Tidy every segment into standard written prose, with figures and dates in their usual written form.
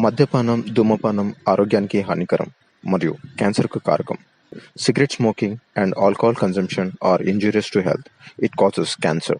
మద్యపానం, ధూమపానం ఆరోగ్యానికి హానికరం మరియు క్యాన్సర్కు కారకం. Cigarette smoking and alcohol consumption are injurious to health. It causes cancer.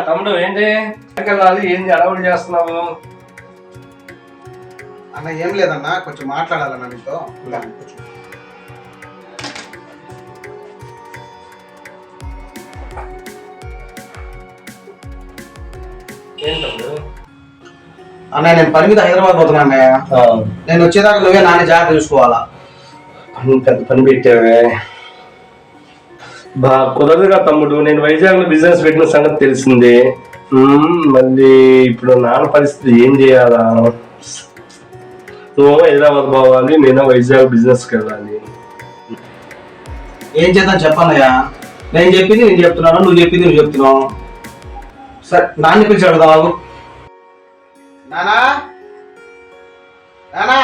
తమ్ముడు ఏంటి వెళ్ళాలి? ఏంటి అడవులు చేస్తున్నావు? అన్న ఏం లేదన్నా, కొంచెం మాట్లాడాలన్నా నీతో. ఏం తమ్ముడు? అన్నయ్య నేను పని మీద హైదరాబాద్ పోతున్నా అన్నయ్య. నేను వచ్చేదాకా నువ్వే నాన్న జాగ్రత్త చూసుకోవాలా. పెద్ద పని పెట్టావే. కుదరదుగా తమ్ముడు. నేను వైజాగ్ లో బిజినెస్ పెట్టిన సంగతి తెలిసిందే. మళ్ళీ ఇప్పుడు నాన్న పరిస్థితి ఏం చేయాలా? నువ్వు హైదరాబాద్ పోవాలి, నేను వైజాగ్ బిజినెస్కి వెళ్ళాలి. ఏం చేద్దాం చెప్పన్నయ్య. నేను చెప్పింది నేను చెప్తున్నాను, నువ్వు చెప్పింది నువ్వు చెప్తున్నావు. సరే నాన్న పిలిచి అడుగుదాం. బాబు నానా నానా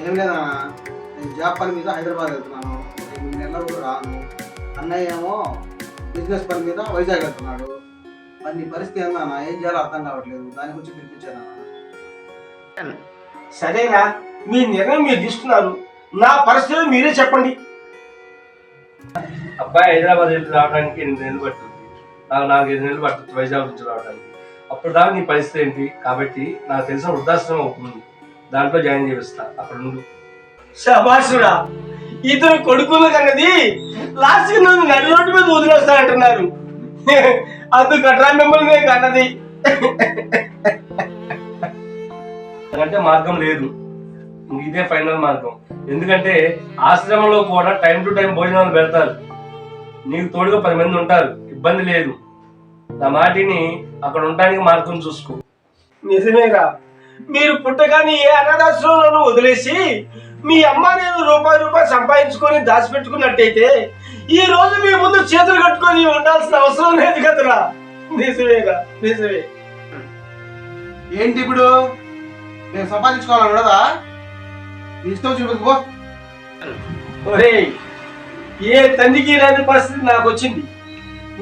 ఏం లేదా, నేను జాబ్ పని మీద హైదరాబాద్ వెళ్తున్నాను. 3 నెలలు కూడా రాను. అన్నయ్య ఏమో బిజినెస్ పని మీద వైజాగ్ వెళ్తున్నాడు. మరి నీ పరిస్థితి ఏందన్నా? ఏం చేయాలో అర్థం కావట్లేదు. దాని గురించి పిలిపించాను. సరేనా, మీ నిర్ణయం మీరు తీసుకున్నారు. నా పరిస్థితి మీరే చెప్పండి. అబ్బాయి హైదరాబాద్ వెళ్ళి రావడానికి 8 నెలలు పడుతుంది. నాకు 5 నెలలు పడుతుంది వైజాగ్ నుంచి రావడానికి. అప్పుడు దాకా నీ పరిస్థితి ఏంటి? కాబట్టి నాకు తెలిసిన వృద్ధాశ్రమం అవుతుంది, దాంట్లో జాయిన్ చేపిస్తా. అక్కడ నుండి శభాషుడా, ఇద్దరు కొడుకులు కన్నది లాస్ట్ నన్ను నడి రోడ్డు మీద వదిలేస్తానంటున్నారు. అందుకట్రా మిమ్మల్ని కన్నది. అంటే మార్గం లేదు, ఇదే ఫైనల్ మార్గం. ఎందుకంటే ఆశ్రమంలో కూడా టైం టు టైం భోజనాలు పెడతారు. నీకు తోడుగా 10 మంది ఉంటారు, ఇబ్బంది లేదు. నా మాటిని అక్కడ ఉండడానికి మార్గం చూసుకో. నిజమేరా, మీరు పుట్టగానే ఏ అనాథాశ్రమంలో వదిలేసి మీ అమ్మ నేను రూపాయి సంపాదించుకొని దాచిపెట్టుకున్నట్టయితే ఈ రోజు మీ ముందు చేతులు కట్టుకొని ఉండాల్సిన అవసరం లేదు కదరా. నిజమేరా, నిజమే. ఏంటి ఇప్పుడు నేను సంపాదించుకోవాలని ఉండదా? ఇష్టం చూపించుకో. ఒరేయ్, ఏ తండ్రికి రాని పరిస్థితి నాకు వచ్చింది.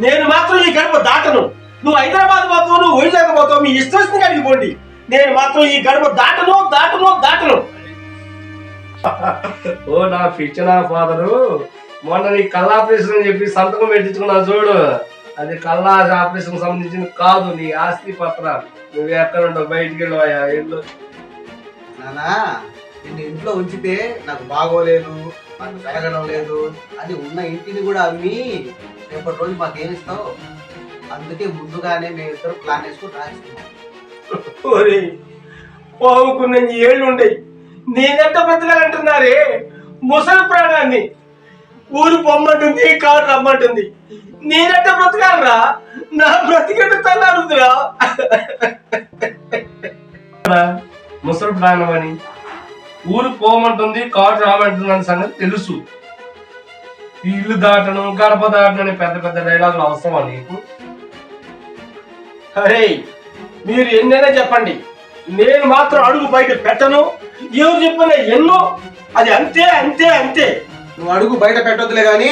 నేను మాత్రం ఈ గడప దాటను. నువ్వు హైదరాబాద్ పోతావు, నువ్వు వైజాగ్ పోతావు, మీ ఇష్టం అడిగిపోండి. నేను మాత్రం ఈ గడప దాటను దాటను దాటను. ఓ నా ఫిచ్చనా ఫాదరు, మొన్న నీ కళ్ళ ఆపరేషన్ అని చెప్పి సంతకం పెట్టించుకున్నా చూడు, అది కళ్ళ ఆపరేషన్ సంబంధించింది కాదు, నీ ఆస్తి పత్రాలు. నువ్వు ఎక్కడ ఉండవు, బయటికి వెళ్ళవా ఇల్లు. నానా నిన్ను ఇంట్లో ఉంచితే నాకు బాగోలేదు, నాకు పెరగడం లేదు అని ఉన్న ఇంటిని కూడా అమ్మి రేపటి రోజు మాకు ఏమిస్తావు? అందుకే ముందుగానే మేము ఇద్దరు ప్లాన్ వేసుకుని రాస్తున్నాం. పోవుకున్న ఏళ్ళు ఉండయి, నేనెంత బ్రతకాలంటున్నారే ముసలి ప్రాణాన్ని. ఊరు పొమ్మంటుంది, కారు రమ్మంటుంది. నేనెంత బ్రతకాలరా? నా బ్రతికెట్టు తల్లారుద్రా. ముసలి ప్రాణం అని ఊరు పోమంటుంది, కారు రామంటుంది అనే సంగతి తెలుసు. ఈ ఇల్లు దాటను, గడప దాటను అనే పెద్ద పెద్ద డైలాగులు అవసరమా నీకు? అరే మీరు ఎన్నైనా చెప్పండి, నేను మాత్రం అడుగు బయట పెట్టను. ఎవరు చెప్పినా ఎన్నో, అది అంతే అంతే అంతే. నువ్వు అడుగు బయట పెట్టొద్దులే కానీ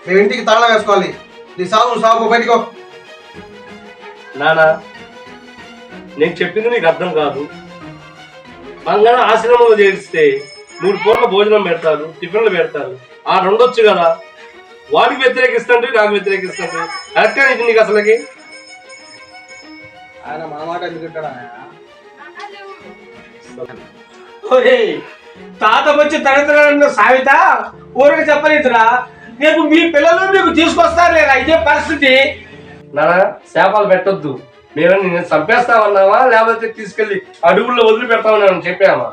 మేము ఇంటికి తాళం వేసుకోవాలి. నీ సాగు సాగు బయటికో. నానా, నేను చెప్పింది నీకు అర్థం కాదు. మంగళ ఆశ్రమంలో చేరిస్తే 3 పూట్ల భోజనం పెడతారు, టిఫిన్లు పెడతారు. ఆ రెండొచ్చు కదా, వాడికి వ్యతిరేకిస్తుంటే నాకు వ్యతిరేకిస్తుంటే కరెక్ట్గా ఇది నీకు అసలుకి. ఆయన మన మాట ఎందుకు వింటాడా? ఒరే తాత వచ్చి తడతడన్న సావిత ఊరికి చెప్పలేదురా. రేపు మీ పిల్లలు మీకు తీసుకొస్తారు లేదా ఇదే పరిస్థితి. నానా, శాపాలు పెట్టొద్దు. మేమని నేను చంపేస్తామన్నావా లేకపోతే తీసుకెళ్లి అడవుల్లో వదిలిపెడతామని చెప్పామా?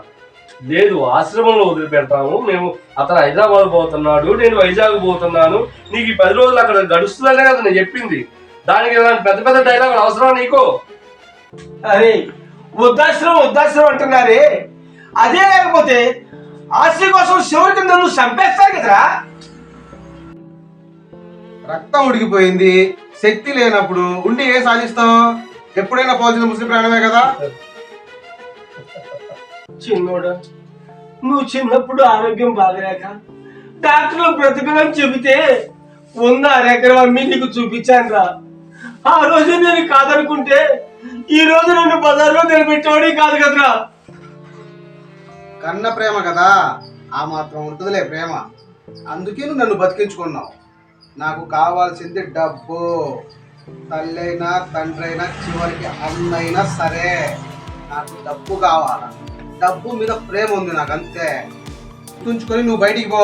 లేదు, ఆశ్రమంలో వదిలిపెడతాము మేము. అతను హైదరాబాద్ పోతున్నాడు, నేను వైజాగ్ పోతున్నాను. నీకు ఈ 10 రోజులు అక్కడ గడుస్తుందనే కదా నేను చెప్పింది. దానికి ఇలాంటి పెద్ద పెద్ద డైలాగులు అవసరమా నీకు? అరే వృద్ధాశ్రమం వృద్ధాశ్రమం అంటున్నారే, అదే లేకపోతే ఆస్తి కోసం శివుడికి నన్ను చంపేస్తారు కదరా. రక్తం ఉడికిపోయింది, శక్తి లేనప్పుడు ఉండి ఏ సాధిస్తావు? ఎప్పుడైనా పోల్చిన ముస్లిం ప్రాణమే కదా. చిన్నోడా, నువ్వు చిన్నప్పుడు ఆరోగ్యం బాగలేక డాక్టర్లు బ్రతకమని చెబితే 100 ఎకరం అమ్మి నీకు చూపించాను రా. ఆ రోజు నేను కాదనుకుంటే ఈ రోజు నన్ను బజార్లో నిలబెట్టేవాడి కాదు కదరా. కన్న ప్రేమ కదా, ఆ మాత్రం ఉంటుందిలే ప్రేమ. అందుకే నువ్వు నన్ను బతికించుకున్నావు. నాకు కావాల్సింది డబ్బు. తల్లైనా తండ్రి అయినా చివరికి అన్నైనా సరే నాకు డబ్బు కావాలా. డబ్బు మీద ప్రేమ ఉంది నాకు, అంతే. గుర్తుంచుకొని నువ్వు బయటికి పో.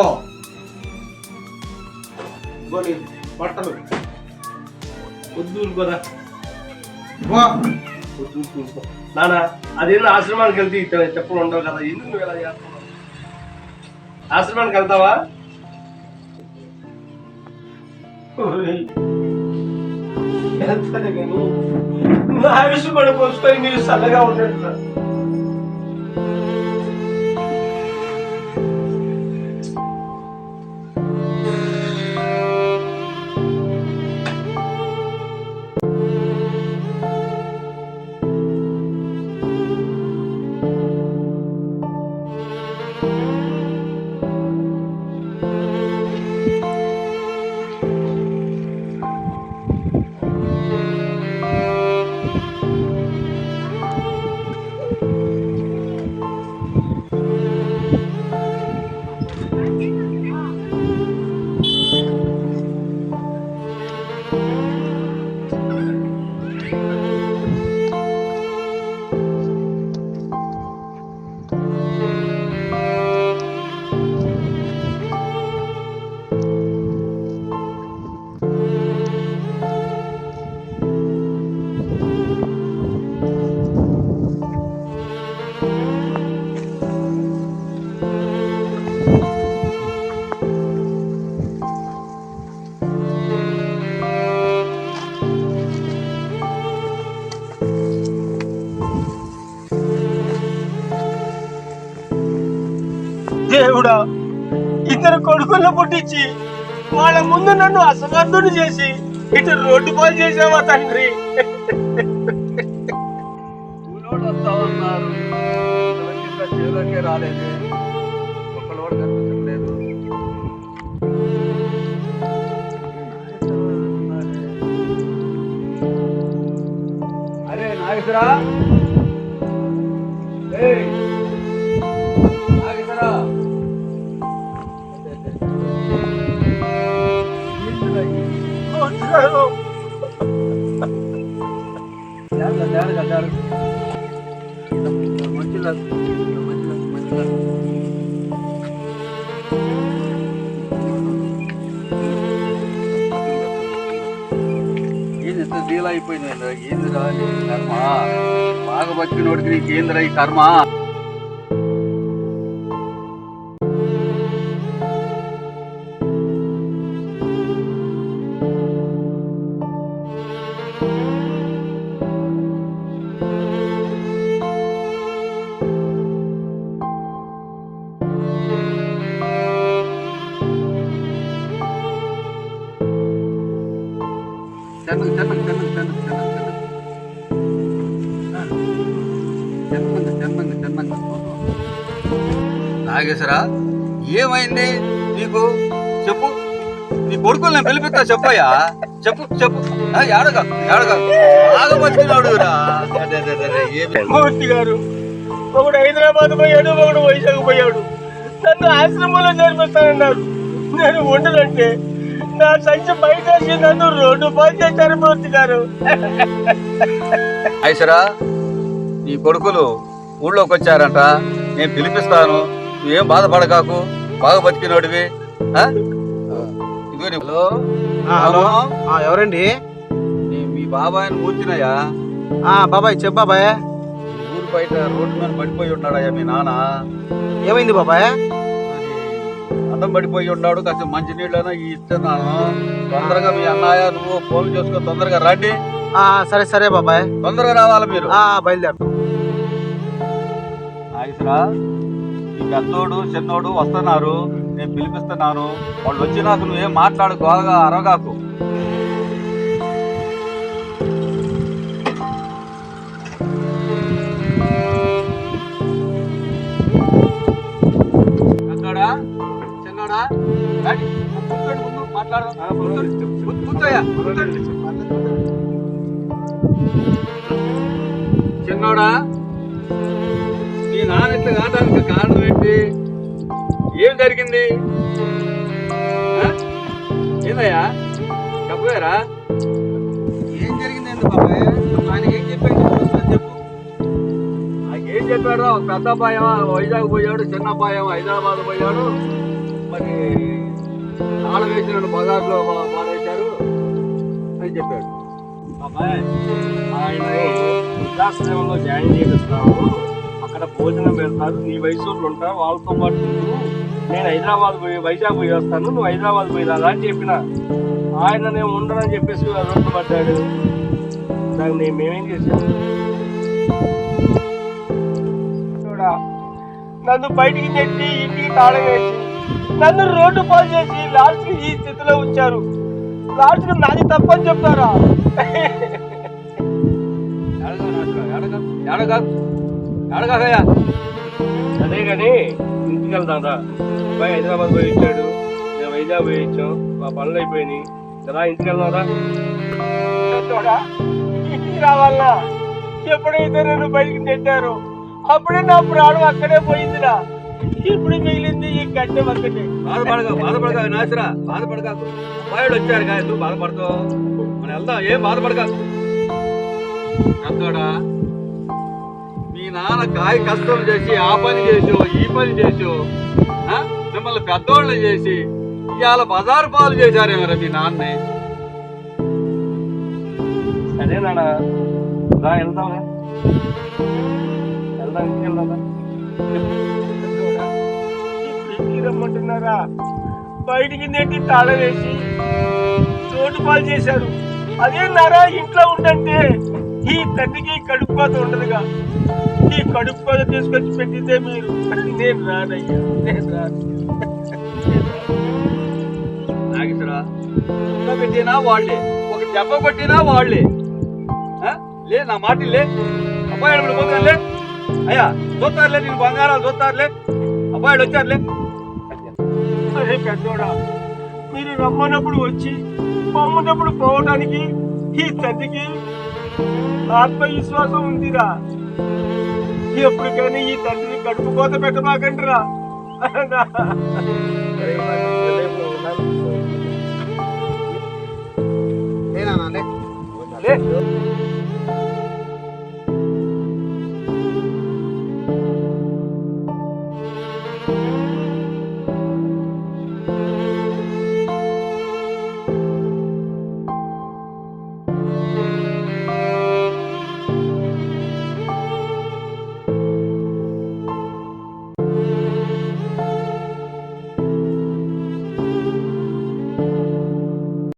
బట్టలు వద్దు కదా. పో. నానా, అదేందో ఆశ్రమానికి వెళ్తే చెప్పులు ఉండవు కదా, ఎందుకు నువ్వు ఎలా చేస్తున్నావు? ఆశ్రమానికి వెళ్తావా? వెళ్తానే కానీ నా ఆయుష్ కూడా పోసుకొని మీరు చల్లగా ఉండండి. దేవుడా, 2 కొడుకులను పుట్టించి వాళ్ళ ముందు నన్ను అసమర్థుని చేసి ఇటు రోడ్డు పాలు చేసావా తండ్రి. రాలేదు, ఒక్కలోడు కనిపించట్లేదు. అరే నాగేశ్వరా, నాగేశ్వరా, ఏంది ఎంత డీల్ అయిపోయింది? ఏందిరా కర్మ? బాగా బతికినోడికి నీకు ఏందిరా ఈ కర్మ? నాగేశ్వరా, ఏమైంది నీకు? చెప్పు. నీ కొడుకులు నేను పిలిపిస్తా, చెప్పయ్యా. చెప్పు చెప్పు. ఏడగా ఏడగా బాగా బతికినాడు రా. మూర్తి గారు, ఒకడు హైదరాబాద్ పోయాడు, ఒకడు వైజాగ్ పోయాడు. నన్ను ఆశ్రమంలో చేర్పిస్తానన్నారు. నేను ఉండనంటే నా సంచి బయటేసి నన్ను రోడ్డు పాలు చేశారు మూర్తి గారు. నాగేశ్వరా, నీ కొడుకులు ఊళ్ళోకి వచ్చారంట, నేను పిలిపిస్తాను. నువ్వేం బాధపడకాకు, బాగా బతికినోడివి. ఇదిగో హలో, ఎవరండి? మీ బాబాయ్ మూర్తినయ్యా. బాబాయ్, చెప్పు బాబాయ్. ఊరు బయట రోడ్డు మీద పడిపోయి ఉన్నాడయ్యా మీ నాన్న. ఏమైంది బాబాయ్? అడ్డం పడిపోయి ఉన్నాడు. కాస్త మంచి నీళ్ళైనా ఇస్తున్నాను. తొందరగా మీ అన్నయ్య నువ్వు ఫోన్ చేసుకొని తొందరగా రండి. సరే సరే బాబాయ్, తొందరగా రావాలి మీరు. బయలుదేరుతాం. నాగేశ్వరా, ఈ పెద్దోడు చిన్నోడు వస్తున్నారు, నేను పిలిపిస్తున్నాను. వాళ్ళు వచ్చినాక నువ్వేం మాట్లాడు, గోలగా అరవగాకు. పెద్దోడా చిన్నోడా రండి, కూర్చోండి, ముందు మాట్లాడదాం. కూర్చోయ్యా, కూర్చోండి. చిన్నోడా, మీ నాన్న ఇట్లా కావడానికి కారణం ఏంటి? ఏం జరిగింది? ఏందయ్యా చెప్పారా? ఏం జరిగిందండి బాబాయ్? ఆయనకి ఏం చెప్పాడు చెప్పు. నాకేం చెప్పాడు? ఒక పెద్ద అబ్బాయం వైజాగ్ పోయాడు, చిన్న అబ్బాయం హైదరాబాద్ పోయాడు. మరి తాళం వేసిన బజార్లో పాడేశారు అని చెప్పాడు. అబ్బాయి, ఆయన వృద్ధాశ్రమంలో జాయిన్ చేపిస్తాము, అక్కడ భోజనం పెడతారు, నీ వయసు వాళ్ళు ఉంటారు, వాళ్ళతో పాటు నువ్వు, నేను హైదరాబాద్ పోయి వైజాగ్ పోయి వస్తాను, నువ్వు హైదరాబాద్ పోయి రాదా అని చెప్పిన. ఆయన నేను ఉండనని చెప్పేసి రోడ్డు పడ్డాడు. దానికి నేను మేమేం చేశాను? నన్ను బయటికి నెట్టి ఇంటికి తాళం వేసి నన్ను రోడ్డు పాలు చేసి లాస్ట్ ఈ స్థితిలో ఉంచారు. లాస్ట్ నాది తప్పని చెప్తారా? అదే కానీ ఇంటికి వెళ్దాం రా. అబ్బాయి హైదరాబాద్ పోయి ఇచ్చాడు, నేను వైజాగ్ పోయి ఇచ్చాం, మా పనులు అయిపోయినాయి కదా, ఇంటికి వెళ్దాం రా. ఇంటికి రావాలా? ఎప్పుడైతే నన్ను బయటికి నెట్టారో అప్పుడే నా ప్రాణం అక్కడే పోయిందిరా. ఇప్పుడు మిగిలింది ఈ గడ్డ ఒక్కటే. బాధపడగా నాశరా, బాధపడకాకు. అబ్బాయిలు వచ్చారు కదా, ఎందుకు బాధపడతావు? మనం వెళ్దాం, ఏం బాధపడకాకు. పెద్దోడా, మీ నాన్న కాయ కష్టం చేసి ఆ పని చేసో ఈ పని చేసో మిమ్మల్ని పెద్దోళ్ళు చేసి ఇవాళ బజారు పాలు చేశారేమరా మీ నాన్నే. సరేనా రా, వెళ్దాం వెళ్దాం, ఇంటికి వెళ్దాం. ఇంటికి రమ్మంటున్నారా? బయటికి నెట్టి తాళం వేసి చోటు పాలు చేశారు. అదే నారా ఇంట్లో ఉండంటే ఈ తండ్రికి కడుపు కోత ఉండదుగా. ఈ కడుపు కోత తీసుకొచ్చి పెట్టితే మీరు, నేను రానయ్యా, నేను రాను. నాగేశ్వరా, పెట్టినా వాళ్ళే, ఒక దెబ్బ కొట్టినా వాళ్ళే. లే, నా మాట లే. అబ్బాయి పోతారులే, అయ్యా చూస్తారులే, నేను బంగారాలు చూస్తారులే, అబ్బాయిలు వచ్చారులే. అరే పెద్దోడా, మీరు రమ్మన్నప్పుడు వచ్చి పొమ్మన్నప్పుడు పోవడానికి ఈ తండ్రికి ఆత్మవిశ్వాసం ఉందిరా. ఎప్పుడు కానీ ఈ తండ్రిని కడుపు కోత పెట్టమాకండిరా. లేనా లే.